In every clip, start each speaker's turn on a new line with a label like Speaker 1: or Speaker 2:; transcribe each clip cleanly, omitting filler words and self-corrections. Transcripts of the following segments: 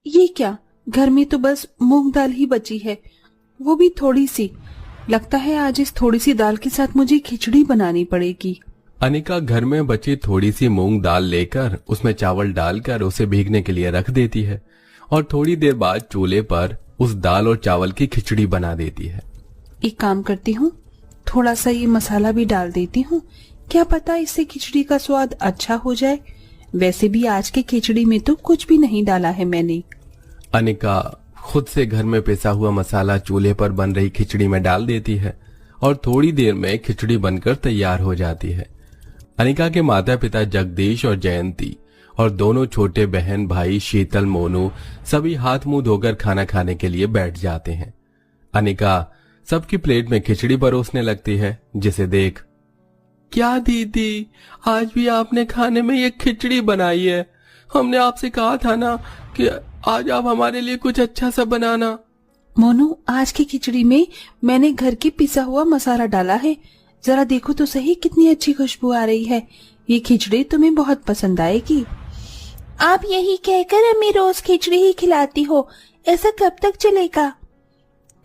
Speaker 1: ये क्या, घर में तो बस मूंग दाल ही बची है, वो भी थोड़ी सी। लगता है आज इस थोड़ी सी दाल के साथ मुझे खिचड़ी बनानी पड़ेगी।
Speaker 2: अनिका घर में बची थोड़ी सी मूंग दाल लेकर उसमें चावल डालकर उसे भीगने के लिए रख देती है और थोड़ी देर बाद चूल्हे पर उस दाल और चावल की खिचड़ी बना देती है।
Speaker 1: एक काम करती हूँ, थोड़ा सा ये मसाला भी डाल देती हूँ, क्या पता इससे खिचड़ी का स्वाद अच्छा हो जाए। वैसे भी आज की खिचड़ी में तो कुछ भी नहीं डाला है मैंने।
Speaker 2: अनिका खुद से घर में पिसा हुआ मसाला चूल्हे पर बन रही खिचड़ी में डाल देती है और थोड़ी देर में खिचड़ी बनकर तैयार हो जाती है। अनिका के माता पिता जगदीश और जयंती और दोनों छोटे बहन भाई शीतल मोनू सभी हाथ मुंह धोकर खाना खाने के लिए बैठ जाते हैं। अनिका सबकी प्लेट में खिचड़ी परोसने लगती है, जिसे देख, क्या दीदी, आज भी आपने खाने में ये खिचड़ी बनाई है? हमने आपसे कहा था ना कि आज आप हमारे लिए कुछ अच्छा सा बनाना।
Speaker 1: मोनू, आज की खिचड़ी में मैंने घर की पिसा हुआ मसाला डाला है, जरा देखो तो सही कितनी अच्छी खुशबू आ रही है। ये खिचड़ी तुम्हें बहुत पसंद आएगी। आप यही कहकर हमें रोज खिचड़ी ही खिलाती हो, ऐसा कब तक चलेगा?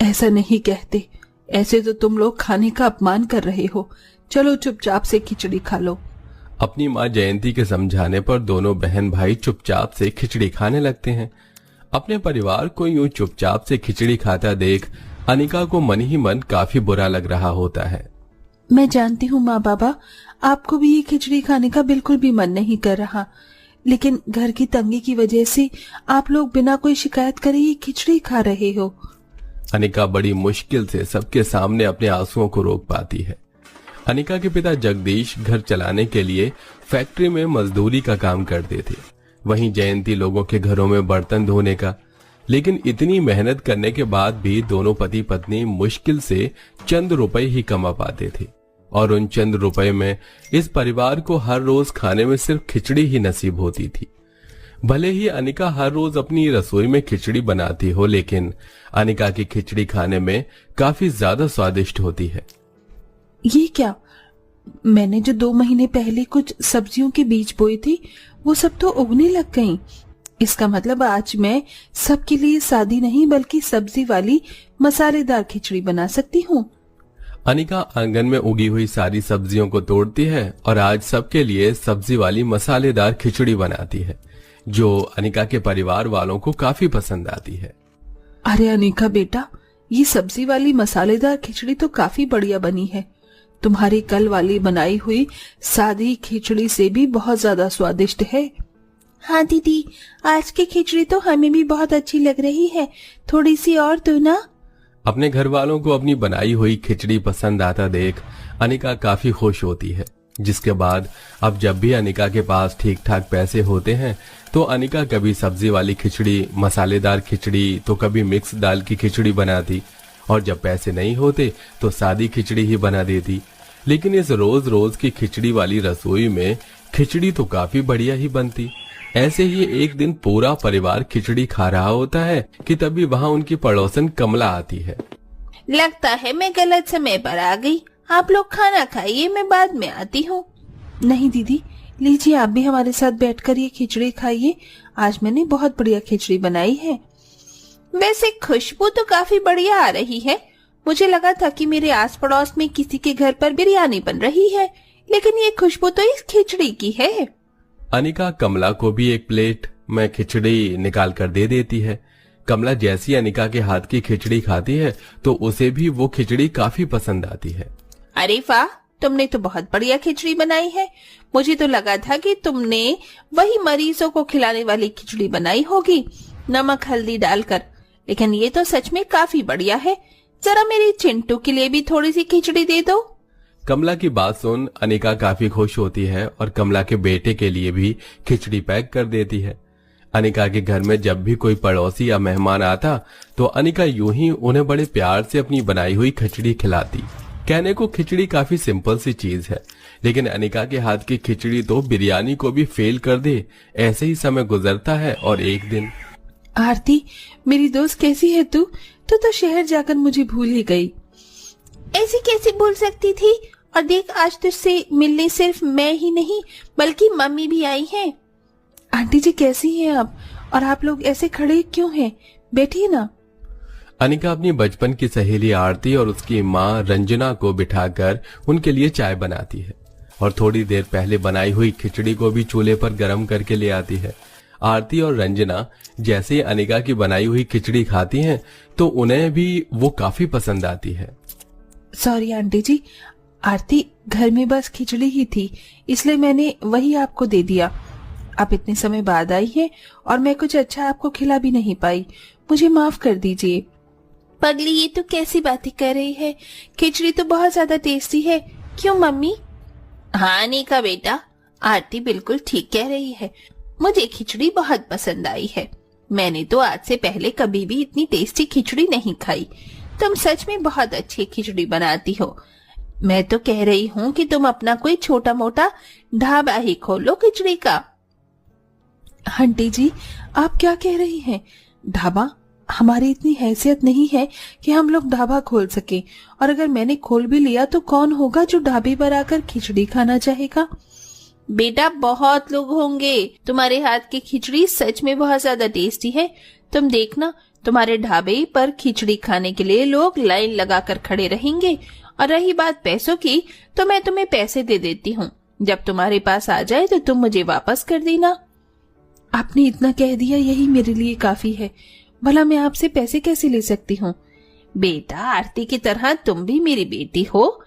Speaker 1: ऐसा नहीं कहते, ऐसे तो तुम लोग खाने का अपमान कर रहे हो। चलो चुपचाप से खिचड़ी खा लो।
Speaker 2: अपनी माँ जयंती के समझाने पर दोनों बहन भाई चुपचाप से खिचड़ी खाने लगते हैं। अपने परिवार को यूं चुपचाप से खिचड़ी खाता देख अनिका को मन ही मन काफी बुरा लग रहा होता है।
Speaker 1: मैं जानती हूँ माँ बाबा, आपको भी ये खिचड़ी खाने का बिल्कुल भी मन नहीं कर रहा, लेकिन घर की तंगी की वजह से आप लोग बिना कोई शिकायत करे ये खिचड़ी खा रहे हो।
Speaker 2: अनिका बड़ी मुश्किल से सबके सामने अपने आंसुओं को रोक पाती है। अनिका के पिता जगदीश घर चलाने के लिए फैक्ट्री में मजदूरी का काम करते थे, वहीं जयंती लोगों के घरों में बर्तन धोने का। लेकिन इतनी मेहनत करने के बाद भी दोनों पति पत्नी मुश्किल से चंद रुपए ही कमा पाते थे और उन चंद रुपए में इस परिवार को हर रोज खाने में सिर्फ खिचड़ी ही नसीब होती थी। भले ही अनिका हर रोज अपनी रसोई में खिचड़ी बनाती हो, लेकिन अनिका की खिचड़ी खाने में काफी ज्यादा स्वादिष्ट होती है।
Speaker 1: ये क्या, मैंने जो 2 महीने पहले कुछ सब्जियों के बीज बोए थे वो सब तो उगने लग गईं। इसका मतलब आज मैं सबके लिए सादी नहीं बल्कि सब्जी वाली मसालेदार खिचड़ी बना सकती हूँ।
Speaker 2: अनिका आंगन में उगी हुई सारी सब्जियों को तोड़ती है और आज सबके लिए सब्जी वाली मसालेदार खिचड़ी बनाती है, जो अनिका के परिवार वालों को काफी पसंद आती है।
Speaker 1: अरे अनिका बेटा, ये सब्जी वाली मसालेदार खिचड़ी तो काफी बढ़िया बनी है। तुम्हारी कल वाली बनाई हुई सादी खिचड़ी से भी बहुत ज्यादा स्वादिष्ट है। हाँ दीदी, आज की खिचड़ी तो हमें भी बहुत अच्छी लग रही है, थोड़ी सी और दो ना।
Speaker 2: अपने घर वालों को अपनी बनाई हुई खिचड़ी पसंद आता देख अनिका काफी खुश होती है, जिसके बाद अब जब भी अनिका के पास ठीक ठाक पैसे होते हैं तो अनिका कभी सब्जी वाली खिचड़ी, मसालेदार खिचड़ी तो कभी मिक्स दाल की खिचड़ी बनाती और जब पैसे नहीं होते तो सादी खिचड़ी ही बना देती। लेकिन इस रोज रोज की खिचड़ी वाली रसोई में खिचड़ी तो काफी बढ़िया ही बनती। ऐसे ही एक दिन पूरा परिवार खिचड़ी खा रहा होता है कि तभी वहाँ उनकी पड़ोसन कमला आती है।
Speaker 1: लगता है मैं गलत समय पर आ गई, आप लोग खाना खाइए, मैं बाद में आती हूँ। नहीं दीदी, लीजिए आप भी हमारे साथ बैठकर ये खिचड़ी खाइए, आज मैंने बहुत बढ़िया खिचड़ी बनाई है। वैसे खुशबू तो काफी बढ़िया आ रही है, मुझे लगा था कि मेरे आस पड़ोस में किसी के घर पर बिरयानी बन रही है, लेकिन ये खुशबू तो इस खिचड़ी की है।
Speaker 2: अनिका कमला को भी एक प्लेट में खिचड़ी निकाल कर दे देती है। कमला जैसी अनिका के हाथ की खिचड़ी खाती है तो उसे भी वो खिचड़ी काफी पसंद आती है।
Speaker 1: अरे वाह, तुमने तो बहुत बढ़िया खिचड़ी बनाई है। मुझे तो लगा था कि तुमने वही मरीजों को खिलाने वाली खिचड़ी बनाई होगी, नमक हल्दी डालकर, लेकिन ये तो सच में काफी बढ़िया है। जरा मेरी चिंटू के लिए भी थोड़ी सी खिचड़ी दे दो।
Speaker 2: कमला की बात सुन अनिका काफी खुश होती है और कमला के बेटे के लिए भी खिचड़ी पैक कर देती है। अनिका के घर में जब भी कोई पड़ोसी या मेहमान आता तो अनिका यूं ही उन्हें बड़े प्यार से अपनी बनाई हुई खिचड़ी खिलाती। कहने को खिचड़ी काफी सिंपल सी चीज है, लेकिन अनिका के हाथ की खिचड़ी तो बिरयानी को भी फेल कर दे। ऐसे ही समय गुजरता है और एक दिन,
Speaker 1: आरती मेरी दोस्त कैसी है तू? तू तो शहर जाकर मुझे भूल ही गई। ऐसी कैसे भूल सकती थी? और देख, आज तुझसे मिलने सिर्फ मैं ही नहीं बल्कि मम्मी भी आई हैं। आंटी जी कैसी हैं आप? और आप लोग ऐसे खड़े क्यों हैं? बैठिए ना।
Speaker 2: अनिका अपनी बचपन की सहेली आरती और उसकी माँ रंजना को बिठाकर उनके लिए चाय बनाती है और थोड़ी देर पहले बनाई हुई खिचड़ी को भी चूल्हे पर गर्म करके ले आती है। आरती और रंजना जैसे ही अनिका की बनाई हुई खिचड़ी खाती हैं तो उन्हें भी वो काफी पसंद आती है।
Speaker 1: सॉरी आंटी जी, आरती घर में बस खिचड़ी ही थी, इसलिए मैंने वही आपको दे दिया। आप इतने समय बाद आई हैं और मैं कुछ अच्छा आपको खिला भी नहीं पाई, मुझे माफ कर दीजिए। पगली, ये तो कैसी बातें कर रही है? खिचड़ी तो बहुत ज्यादा टेस्टी है, क्यों मम्मी? हाँ अनिका बेटा, आरती बिल्कुल ठीक कह रही है। मुझे खिचड़ी बहुत पसंद आई है। मैंने तो आज से पहले कभी भी इतनी टेस्टी खिचड़ी नहीं खाई। तुम सच में बहुत अच्छी खिचड़ी बनाती हो। मैं तो कह रही हूँ कि तुम अपना कोई छोटा मोटा ढाबा ही खोलो खिचड़ी का। आंटी जी, आप क्या कह रही हैं? ढाबा? हमारी इतनी हैसियत नहीं है कि हम लोग ढाबा खोल सके, और अगर मैंने खोल भी लिया तो कौन होगा जो ढाबे पर आकर खिचड़ी खाना चाहेगा? बेटा, बहुत लोग होंगे। तुम्हारे हाथ की खिचड़ी सच में बहुत ज्यादा टेस्टी है। तुम देखना, तुम्हारे ढाबे पर खिचड़ी खाने के लिए लोग लाइन लगाकर खड़े रहेंगे। और रही बात पैसों की, तो मैं तुम्हें पैसे दे देती हूँ। जब तुम्हारे पास आ जाए तो तुम मुझे वापस कर देना। आपने इतना कह दिया, यही मेरे लिए काफी है। भला मैं आपसे पैसे कैसे ले सकती हूँ? बेटा, आरती की तरह तुम भी मेरी बेटी हो,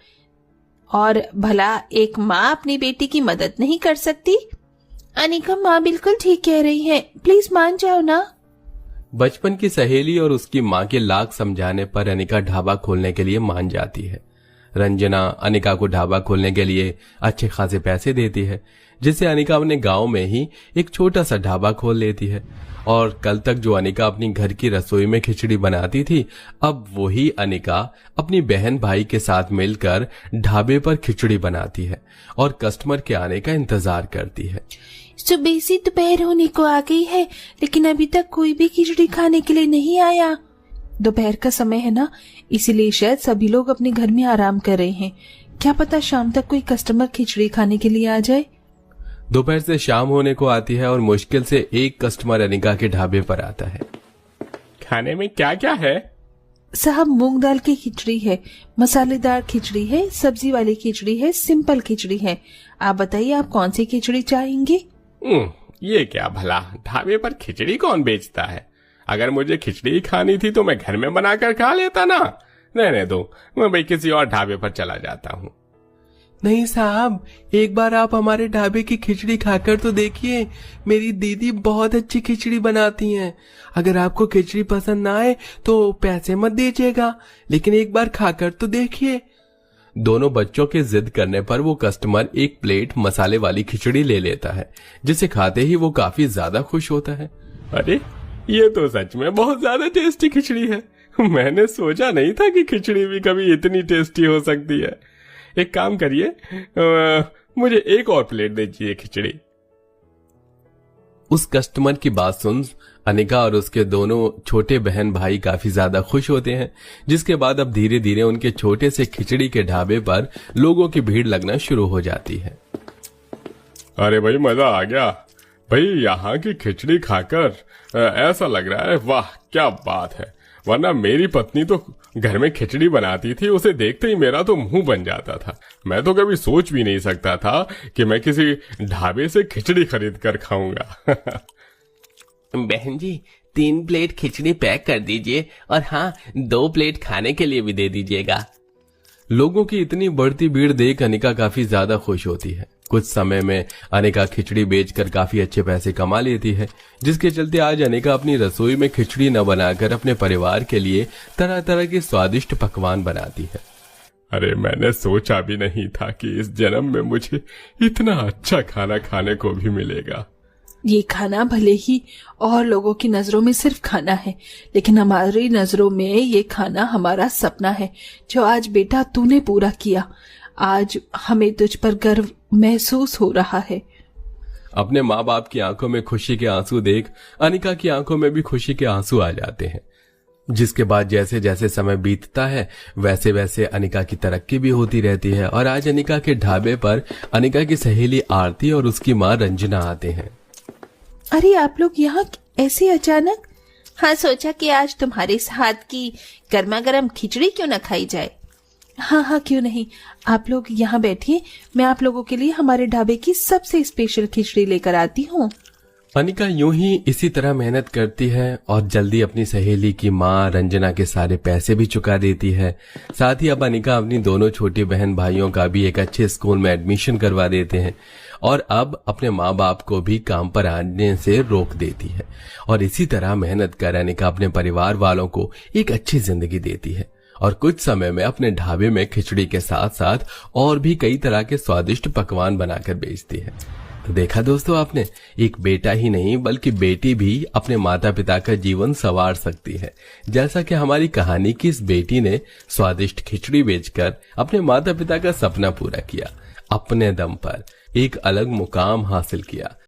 Speaker 1: और भला एक माँ अपनी बेटी की मदद नहीं कर सकती? अनिका, माँ बिल्कुल ठीक कह रही है, प्लीज मान जाओ ना।
Speaker 2: बचपन की सहेली और उसकी माँ के लाख समझाने पर अनिका ढाबा खोलने के लिए मान जाती है। रंजना अनिका को ढाबा खोलने के लिए अच्छे खासे पैसे देती है, जिससे अनिका अपने गांव में ही एक छोटा सा ढाबा खोल लेती है। और कल तक जो अनिका अपनी घर की रसोई में खिचड़ी बनाती थी, अब वही अनिका अपनी बहन भाई के साथ मिलकर ढाबे पर खिचड़ी बनाती है और कस्टमर के आने का इंतजार करती है।
Speaker 1: सुबह से दोपहर होने को आ गई है, लेकिन अभी तक कोई भी खिचड़ी खाने के लिए नहीं आया। दोपहर का समय है ना, इसीलिए शायद सभी लोग अपने घर में आराम कर रहे हैं। क्या पता शाम तक कोई कस्टमर खिचड़ी खाने के लिए आ जाए।
Speaker 2: दोपहर से शाम होने को आती है और मुश्किल से एक कस्टमर अनिका के ढाबे पर आता है। खाने में क्या क्या है?
Speaker 1: साहब, मूंग दाल की खिचड़ी है, मसालेदार खिचड़ी है, सब्जी वाली खिचड़ी है, सिंपल खिचड़ी है। आप बताइए, आप कौन सी खिचड़ी चाहेंगे?
Speaker 3: ये क्या भला, ढाबे पर खिचड़ी कौन बेचता है? अगर मुझे खिचड़ी खानी थी तो मैं घर में बनाकर खा लेता ना। रहने दो, मैं भाई किसी और ढाबे पर चला जाता हूँ।
Speaker 2: नहीं साहब, एक बार आप हमारे ढाबे की खिचड़ी खाकर तो देखिए। मेरी दीदी बहुत अच्छी खिचड़ी बनाती हैं। अगर आपको खिचड़ी पसंद ना आए तो पैसे मत दीजिएगा, लेकिन एक बार खाकर तो देखिए। दोनों बच्चों के जिद करने पर वो कस्टमर एक प्लेट मसाले वाली खिचड़ी ले लेता है, जिसे खाते ही वो काफी ज्यादा खुश होता है।
Speaker 3: अरे, ये तो सच में बहुत ज्यादा टेस्टी खिचड़ी है। मैंने सोचा नहीं था कि खिचड़ी भी कभी इतनी टेस्टी हो सकती है। एक काम करिए, मुझे एक और प्लेट दीजिए खिचड़ी।
Speaker 2: उस कस्टमर की बात सुन अनिका और उसके दोनों छोटे बहन भाई काफी ज्यादा खुश होते हैं, जिसके बाद अब धीरे धीरे उनके छोटे से खिचड़ी के ढाबे पर लोगों की भीड़ लगना शुरू हो जाती है।
Speaker 3: अरे भाई, मजा आ गया भाई, यहाँ की खिचड़ी खाकर ऐसा लग रहा है, वाह क्या बात है। वरना मेरी पत्नी तो घर में खिचड़ी बनाती थी, उसे देखते ही मेरा तो मुंह बन जाता था। मैं तो कभी सोच भी नहीं सकता था कि मैं किसी ढाबे से खिचड़ी खरीद कर खाऊंगा।
Speaker 2: बहन जी, 3 प्लेट खिचड़ी पैक कर दीजिए, और हाँ, 2 प्लेट खाने के लिए भी दे दीजिएगा। लोगों की इतनी बढ़ती भीड़ देख अनिका काफी ज्यादा खुश होती है। कुछ समय में अनिका खिचड़ी बेचकर काफी अच्छे पैसे कमा लेती है, जिसके चलते आज अनिका अपनी रसोई में खिचड़ी न बनाकर अपने परिवार के लिए तरह तरह के स्वादिष्ट पकवान बनाती है।
Speaker 3: अरे, मैंने सोचा भी नहीं था कि इस जन्म में मुझे इतना अच्छा खाना खाने को भी मिलेगा।
Speaker 1: ये खाना भले ही और लोगों की नजरों में सिर्फ खाना है, लेकिन हमारी नजरों में ये खाना हमारा सपना है, जो आज बेटा तूने पूरा किया। आज हमें तुझ पर गर्व महसूस हो रहा है।
Speaker 2: अपने माँ बाप की आंखों में खुशी के आंसू देख अनिका की आंखों में भी खुशी के आंसू आ जाते हैं, जिसके बाद जैसे जैसे समय बीतता है वैसे वैसे अनिका की तरक्की भी होती रहती है। और आज अनिका के ढाबे पर अनिका की सहेली आरती और उसकी माँ रंजना आते हैं।
Speaker 1: अरे आप लोग यहाँ ऐसे अचानक? हाँ, सोचा कि आज तुम्हारे हाथ की गर्मा गर्म खिचड़ी क्यों न खाई जाए। हाँ, क्यों नहीं। आप लोग यहाँ बैठिए, मैं आप लोगों के लिए हमारे ढाबे की सबसे स्पेशल खिचड़ी लेकर आती हूँ।
Speaker 2: अनिका यूं ही इसी तरह मेहनत करती है और जल्दी अपनी सहेली की माँ रंजना के सारे पैसे भी चुका देती है। साथ ही अब अनिका अपनी दोनों छोटी बहन भाइयों का भी एक अच्छे स्कूल में एडमिशन करवा देते हैं और अब अपने माँ बाप को भी काम पर आने से रोक देती है। और इसी तरह मेहनत कर अनिका अपने परिवार वालों को एक अच्छी जिंदगी देती है और कुछ समय में अपने ढाबे में खिचड़ी के साथ साथ और भी कई तरह के स्वादिष्ट पकवान बनाकर बेचती है। तो देखा दोस्तों आपने, एक बेटा ही नहीं बल्कि बेटी भी अपने माता पिता का जीवन संवार सकती है। जैसा कि हमारी कहानी की इस बेटी ने स्वादिष्ट खिचड़ी बेचकर अपने माता पिता का सपना पूरा किया, अपने दम पर एक अलग मुकाम हासिल किया।